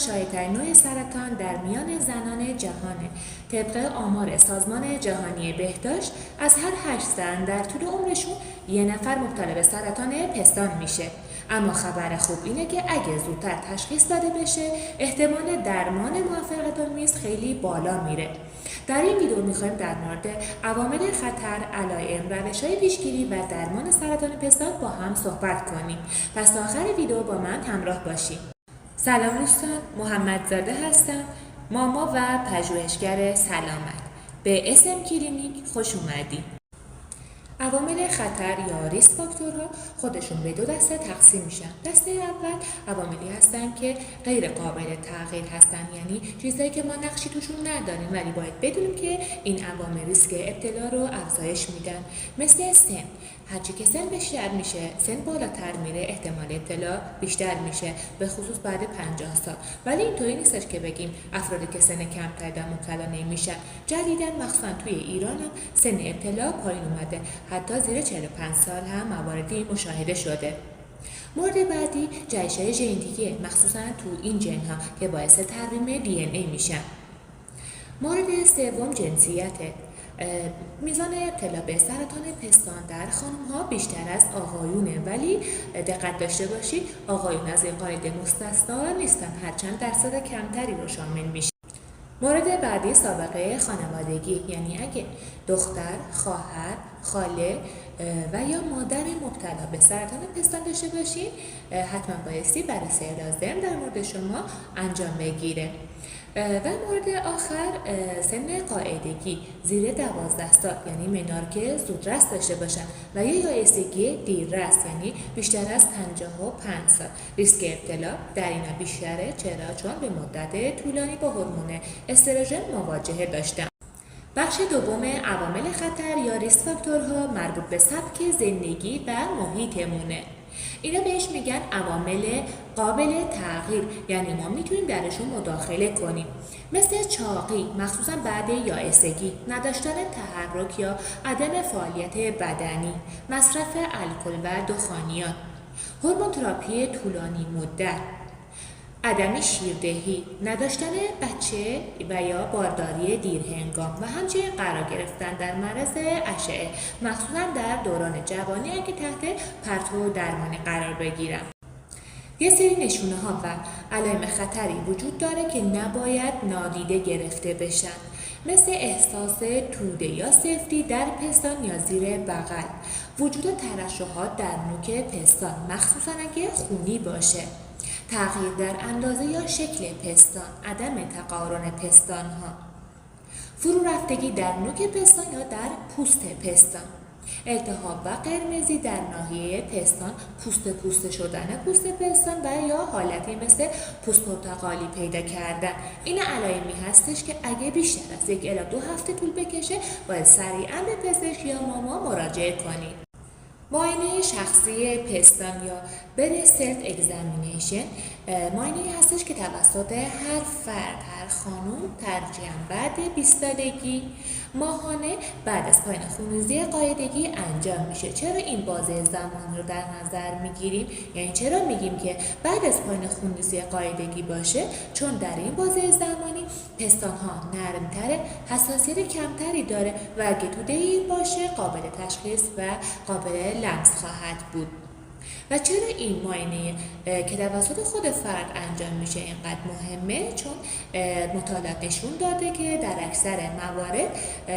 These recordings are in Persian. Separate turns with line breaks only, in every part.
شایع‌ترین نوع سرطان در میان زنان جهانه. طبق آمار سازمان جهانی بهداشت از هر 8 زن در طول عمرشون یه نفر مبتلا به سرطان پستان میشه. اما خبر خوب اینه که اگه زودتر تشخیص داده بشه احتمال درمان موفقیت‌آمیز خیلی بالا میره. در این ویدیو میخوایم در مورد عوامل خطر، علائم، روش‌های پیشگیری و درمان سرطان پستان با هم صحبت کنیم. پس تا آخر ویدیو با من همراه باشید. سلام دوستان، محمدزاده هستم، ماما و پژوهشگر سلامت. به اسم کلینیک خوش اومدید. عوامل خطر یا ریسک فاکتورها خودشون به 2 دسته تقسیم میشن. دسته اول عواملی هستن که غیر قابل تغییر هستن، یعنی چیزایی که ما نقشی توشون نداریم ولی باید بدونیم که این عوامل ریسک ابتلا رو افزایش میدن. مثل سن، هرچی که سن بیشتر میشه، سن بالاتر میره، احتمال ابتلا بیشتر میشه، به خصوص بعد 50 سال. ولی اینطوری نیستش که بگیم افرادی که سن کمتر در مبتلا نمیشن. جدیداً مخصوصا توی ایران هم سن ابتلا پایین اومده، حتی زیر 45 سال هم مواردی مشاهده شده. مورد بعدی جهش‌های ژنتیکیه، مخصوصا تو این ژن ها که باعث ترمیم DNA میشن. مورد سوم جنسیته. میزان ابتلا به سرطان پستان در خانم ها بیشتر از آقایونه، ولی دقت داشته باشید آقایون از این قاعده مستثنا نیستن، هرچند درصد کمتری رو شامل میشه. مورد بعدی سابقه خانوادگی، یعنی اگه دختر، خواهر، خاله و یا مادر مبتلا به سرطان پستان داشته باشید حتما بایستی بررسی لازم در مورد شما انجام بگیره. و مورد آخر سن قاعدگی زیر 12 سال، یعنی منار که زودرس داشته باشن و یا یائسگی دیررس، یعنی بیشتر از 55 سال. ریسک ابتلا در اینا بیشتره. چرا؟ چون به مدت طولانی با هورمون استروژن مواجهه داشتن. بخش دوم عوامل خطر یا ریسک فاکتورها مربوط به سبک زندگی و محیطمونه. اینا بهش میگن عوامل قابل تغییر، یعنی ما میتونیم درشون مداخله کنیم، مثل چاقی مخصوصا بعد یائسگی، نداشتن تحرک یا عدم فعالیت بدنی، مصرف الکل و دخانیات، هورمون تراپی طولانی مدت، عدم شیردهی، نداشتن بچه و یا بارداری دیرهنگام و همچنین قرار گرفتن در معرض اشعه، مخصوصا در دوران جوانی اگه تحت پرتو درمانی قرار بگیرن. یه سری نشونه ها و علائم خطری وجود داره که نباید نادیده گرفته بشن، مثل احساس توده یا سفتی در پستان یا زیر بغل، وجود ترشحات در نوک پستان مخصوصا اگه خونی باشه، تغییر در اندازه یا شکل پستان، عدم تقارن پستان ها، فرو رفتگی در نوک پستان یا در پوست پستان، التهاب و قرمزی در ناحیه پستان، پوست شدن پوست پستان و یا حالتی مثل پوست پرتقالی پیدا کردن. این علائمی هستش که اگه بیشتر از 1 الی 2 هفته طول بکشه باید سریعا به پزشک یا ماما مراجعه کنید. معاینه شخصی پستان یا برست سلف اگزامینیشن معاینه‌ای هستش که توسط هر فرد، هر خانم ترجیحاً بعد 20 سالگی ماهانه بعد از پایان خونریزی قاعدگی انجام میشه. چرا این بازه زمان رو در نظر میگیریم؟ یعنی چرا میگیم که بعد از پایان خونریزی قاعدگی باشه؟ چون در این بازه زمانی پستان ها نرمتره، حساسیت کمتری داره و اگه توده‌ای باشه قابل تشخیص و قابل لمس خواهد بود. و چرا این معاینه که توسط خود فرد انجام میشه اینقدر مهمه؟ چون مطالعات نشون داده که در اکثر موارد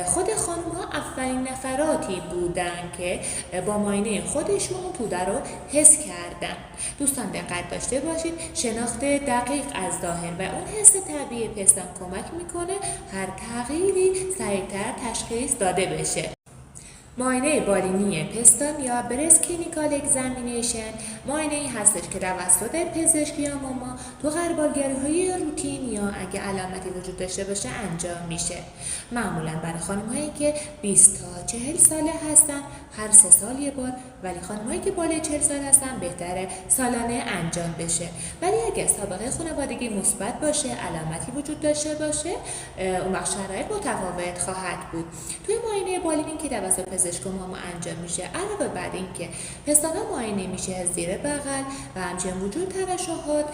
خود خانم ها اولین نفراتی بودن که با معاینه خودشون توده رو حس کردن. دوستان دقت داشته باشید، شناخت دقیق از ظاهر و اون حس طبیعی پستان کمک میکنه هر تغییری سریعتر تشخیص داده بشه. معاینه بالینی پستان یا برست کلینیکال اگزامینیشن معاینه‌ای هستش که توسط پزشک یا ماما تو غربالگری‌های روتین یا اگه علامتی وجود داشته باشه انجام میشه. معمولا برای خانم‌هایی که 20 تا 40 ساله هستن هر 3 سال یه بار، ولی خانم‌هایی که بالای 40 سال هستن بهتره سالانه انجام بشه. ولی اگه سابقه خانوادگی مثبت باشه، علامتی وجود داشته باشه، اون وقت شرایط متفاوت خواهد بود. توی معاینه بالینی که توسط پزشک ماما انجام میشه. علاوه بر این که پستان ها معاینه میشه زیر بغل و همچنین وجود ترشحات،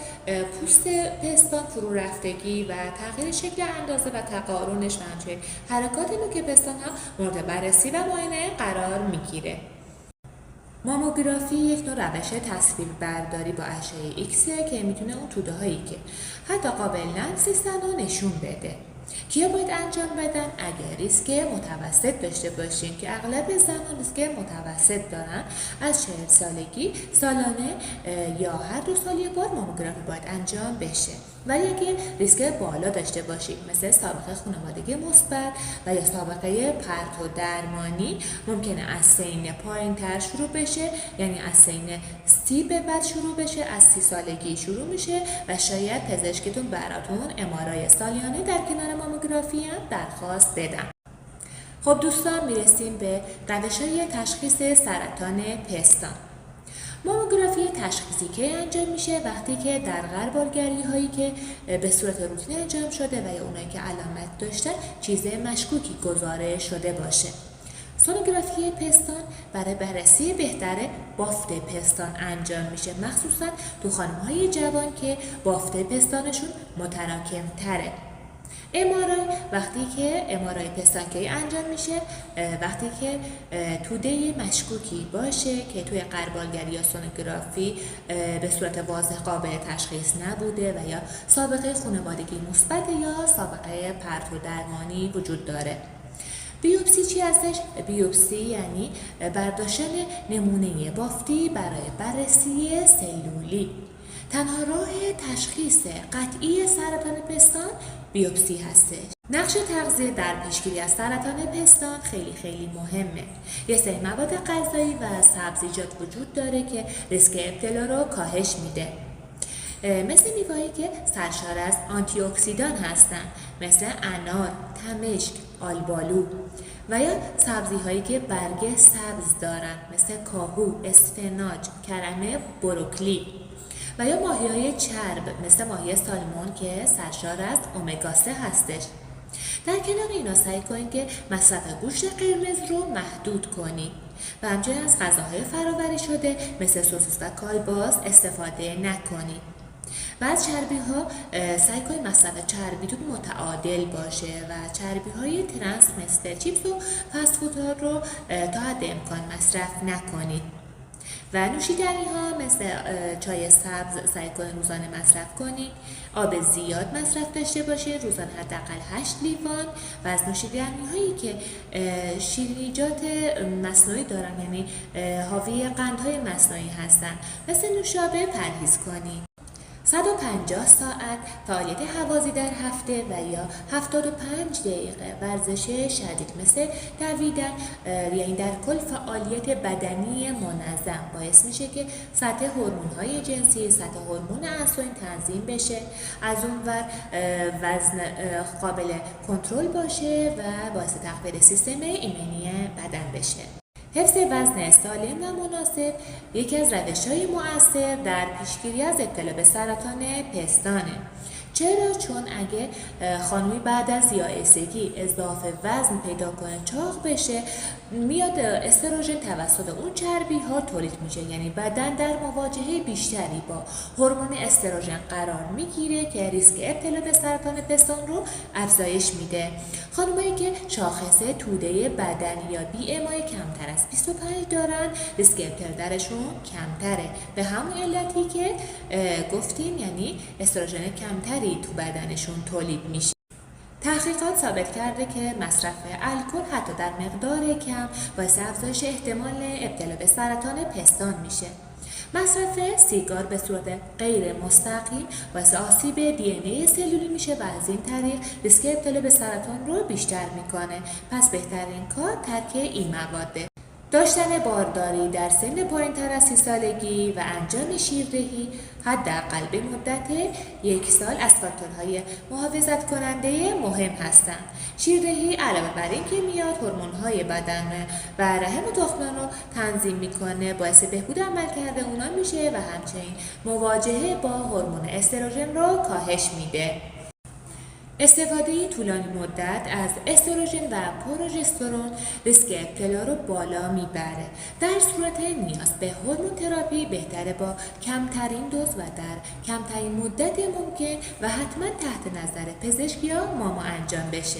پوست پستان فرو رفتگی و تغییر شکل اندازه و تقارنش و همچنین حرکات نوک پستان ها مورد بررسی و معاینه قرار میگیره. ماموگرافی یک نوع روش تصویربرداری با اشعه ایکسه که میتونه اون توده هایی که حتی قابل لمس نیستن رو نشون بده. کیا باید انجام بدن؟ اگر ریسک متوسط داشته باشین که اغلب زنان ریسک متوسط دارن، از 40 سالگی سالانه یا هر 2 سال یک بار ماموگرافی باید انجام بشه. ولی اگه ریسک بالا داشته باشید مثل سابقه خانوادگی مثبت و یا سابقه پرت و درمانی، ممکنه از سن پایین‌تر شروع بشه، یعنی از سن 30 به بعد شروع بشه، از 30 سالگی شروع میشه و شاید پزشکتون براتون MRI سالیانه در کنار ماموگرافی هم درخواست بدن. خب دوستان، میرسیم به روش‌های تشخیص سرطان پستان. ماموگرافی تشخیصی که انجام میشه وقتی که در غربالگری هایی که به صورت روتین انجام شده و یا اونایی که علامت داشتن چیز مشکوکی گزارش شده باشه. سونوگرافی پستان برای بررسی بهتر بافت پستان انجام میشه، مخصوصا تو خانم‌های جوان که بافت پستانشون متراکم تره. MRI وقتی که MRI پستانکی انجام میشه وقتی که توده مشکوکی باشه که توی غربالگری یا سونوگرافی به صورت واضح قابل تشخیص نبوده و یا سابقه خانوادگی مثبت یا سابقه پرت و درمانی وجود داره. بیوپسی چی هستش؟ بیوپسی یعنی برداشتن نمونه بافتی برای بررسی سلولی. تنها راه تشخیص قطعی سرطان پستان بیوپسی هستش. نقش تغذیه در پیشگیری از سرطان پستان خیلی مهمه. یه سری مواد غذایی و سبزیجات وجود داره که ریسک ابتلا رو کاهش میده. مثل میوه‌هایی که سرشار از آنتی اکسیدان هستن، مثل انار، تمشک، آلبالو، و یا سبزی‌هایی که برگ سبز دارن، مثل کاهو، اسفناج، کرمه، بروکلی، و یا ماهی‌های چرب مثل ماهی سالمون که سرشار از امگا 3 هستش. در کنار اینا سعی کنید که مصرف گوشت قرمز رو محدود کنید و همچنین از غذاهای فرآوری شده مثل سوسیس و کالباس استفاده نکنید. و از چربی ها سعی کنید مصرف چربیتون متعادل باشه و چربی های ترنس مثل چیپس و فست فودها رو تا حد امکان مصرف نکنید. و نوشیدنی ها مثل چای سبز سعی کنید روزانه مصرف کنید. آب زیاد مصرف داشته باشید، روزانه حداقل 8 لیوان. و از نوشیدنی هایی که شیرینیجات مصنوعی دارن، یعنی حاوی قندهای مصنوعی هستن، مثل نوشابه پرهیز کنید. 150 ساعت فعالیت هوازی در هفته و یا 75 دقیقه ورزش شدید مثل دویدن، یعنی در کل فعالیت بدنی منظم باعث میشه که سطح هورمون‌های جنسی، سطح هورمون انسولین تنظیم بشه، از اونور وزن قابل کنترل باشه و باعث تقویت سیستم ایمنی بدن بشه. حفظ وزن سالم و مناسب یکی از روش‌های مؤثر در پیشگیری از ابتلا به سرطان پستانه. چرا؟ چون اگه خانومی بعد از یائسگی اضافه وزن پیدا کنه، چاق بشه، میاد استروژن توسط اون چربی ها تولید میشه، یعنی بدن در مواجهه بیشتری با هورمون استروژن قرار میگیره که ریسک ابتلا به سرطان پستان رو افزایش میده. خانمایی که شاخص توده بدنی یا BMI کمتر از 25 دارن، ریسک ابتلا درشون کمتره، به همون علتی که گفتیم، یعنی استروژن کمتری تو بدنشون تولید میشه. تحقیقات ثابت کرده که مصرف الکل حتی در مقدار کم باعث افزایش احتمال ابتلا به سرطان پستان میشه. مصرف سیگار به صورت غیر مستقیم باعث آسیب DNA سلولی میشه و از این طریق ریسک ابتلا به سرطان رو بیشتر میکنه. پس بهترین کار ترک این مواده. داشتن بارداری در سن پایین‌تر از 30 سالگی و انجام شیردهی حداقل به مدت 1 سال از فاکتورهای محافظت کننده مهم هستند. شیردهی علاوه بر این که میاد هورمون‌های بدن و رحم و تخمدان رو تنظیم میکنه، باعث بهبود عملکرد اونا میشه و همچنین مواجهه با هورمون استروژن رو کاهش میده. استفاده طولانی مدت از استروژن و پروژسترون ریسک ابتلا رو بالا میبره. در صورت نیاز به هورمون تراپی بهتره با کمترین دوز و در کمترین مدت ممکن و حتما تحت نظر پزشک یا ماما انجام بشه.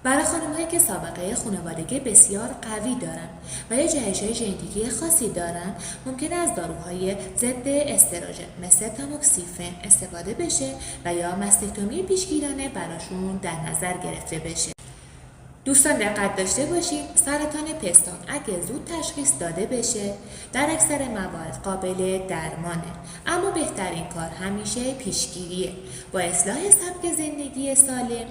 برای خانم‌هایی که سابقه خانوادگی بسیار قوی دارن و یا جهش‌های ژنتیکی خاصی دارن، ممکن است داروهای ضد استروژن مثل تاموکسیفن استفاده بشه و یا مستکتومی پیشگیرانه براشون در نظر گرفته بشه. دوستان دقت داشته باشید سرطان پستان اگه زود تشخیص داده بشه در اکثر موارد قابل درمانه، اما بهترین کار همیشه پیشگیریه. با اصلاح سبک زندگی سالم،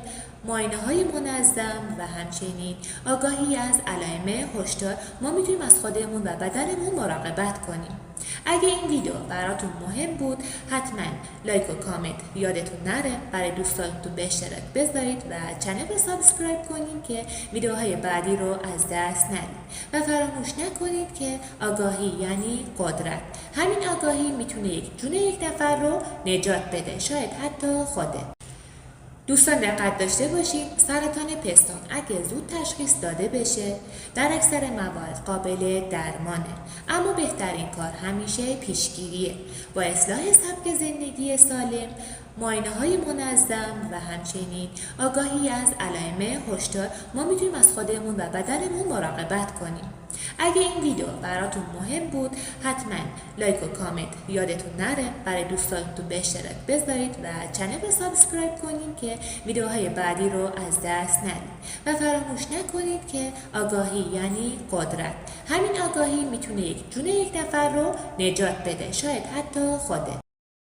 معاینه‌های منظم و همچنین آگاهی از علائم هشدار ما میتونیم از خودمون و بدنمون مراقبت کنیم. اگه این ویدیو براتون مهم بود حتما لایک و کامنت یادتون نره، برای دوستانتون به اشتراک بذارید و چنل رو سابسکرایب کنید که ویدیوهای بعدی رو از دست ندید و فراموش نکنید که آگاهی یعنی قدرت. همین آگاهی میتونه جون یک نفر رو نجات بده، شاید حتی خوده. دوستان دقت داشته باشید سرطان پستان اگه زود تشخیص داده بشه در اکثر موارد قابل درمانه، اما بهترین کار همیشه پیشگیریه. با اصلاح سبک زندگی سالم، معاینه‌های منظم و همچنین آگاهی از علائم هشدار ما میتونیم از خودمون و بدنمون مراقبت کنیم. اگه این ویدیو براتون مهم بود حتما لایک و کامنت یادتون نره، برای دوستانتون به اشتراک بذارید و چنل رو سابسکرایب کنید که ویدیوهای بعدی رو از دست ندید و فراموش نکنید که آگاهی یعنی قدرت. همین آگاهی میتونه جون یک نفر رو نجات بده، شاید حتی خوده.